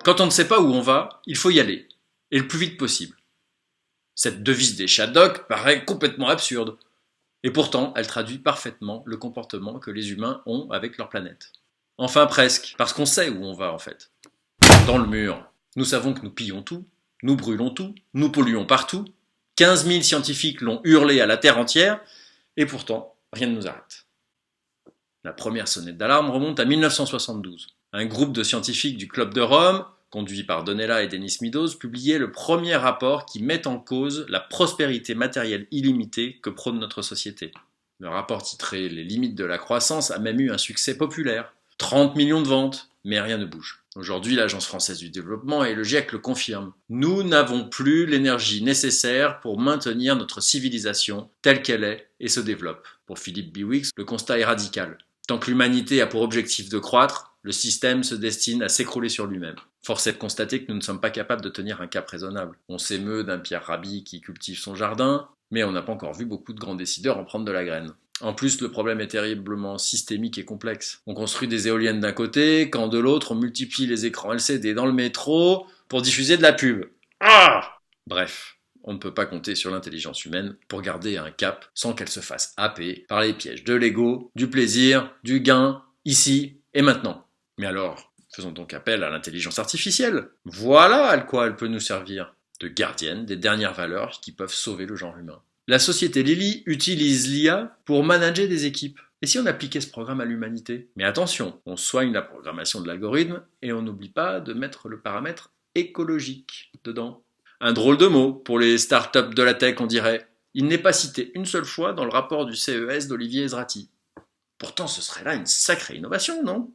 Quand on ne sait pas où on va, il faut y aller, et le plus vite possible. Cette devise des Shadocks paraît complètement absurde, et pourtant elle traduit parfaitement le comportement que les humains ont avec leur planète. Enfin presque, parce qu'on sait où on va en fait. Dans le mur. Nous savons que nous pillons tout, nous brûlons tout, nous polluons partout. 15 000 scientifiques l'ont hurlé à la Terre entière, et pourtant, rien ne nous arrête. La première sonnette d'alarme remonte à 1972. Un groupe de scientifiques du Club de Rome, conduit par Donella et Denis Meadows, publiait le premier rapport qui met en cause la prospérité matérielle illimitée que prône notre société. Le rapport titré « Les limites de la croissance » a même eu un succès populaire. 30 millions de ventes, mais rien ne bouge. Aujourd'hui, l'Agence française du développement et le GIEC le confirment. Nous n'avons plus l'énergie nécessaire pour maintenir notre civilisation telle qu'elle est et se développe. Pour Philippe Biwix, le constat est radical. Tant que l'humanité a pour objectif de croître, le système se destine à s'écrouler sur lui-même. Force est de constater que nous ne sommes pas capables de tenir un cap raisonnable. On s'émeut d'un Pierre Rabhi qui cultive son jardin, mais on n'a pas encore vu beaucoup de grands décideurs en prendre de la graine. En plus, le problème est terriblement systémique et complexe. On construit des éoliennes d'un côté, quand de l'autre, on multiplie les écrans LCD dans le métro pour diffuser de la pub. Bref, on ne peut pas compter sur l'intelligence humaine pour garder un cap sans qu'elle se fasse happer par les pièges de l'ego, du plaisir, du gain, ici et maintenant. Mais alors, faisons donc appel à l'intelligence artificielle. Voilà à quoi elle peut nous servir, de gardienne des dernières valeurs qui peuvent sauver le genre humain. La société Lily utilise l'IA pour manager des équipes. Et si on appliquait ce programme à l'humanité? Mais attention, on soigne la programmation de l'algorithme et on n'oublie pas de mettre le paramètre écologique dedans. Un drôle de mot pour les startups de la tech, on dirait. Il n'est pas cité une seule fois dans le rapport du CES d'Olivier Ezrati. Pourtant, ce serait là une sacrée innovation, non ?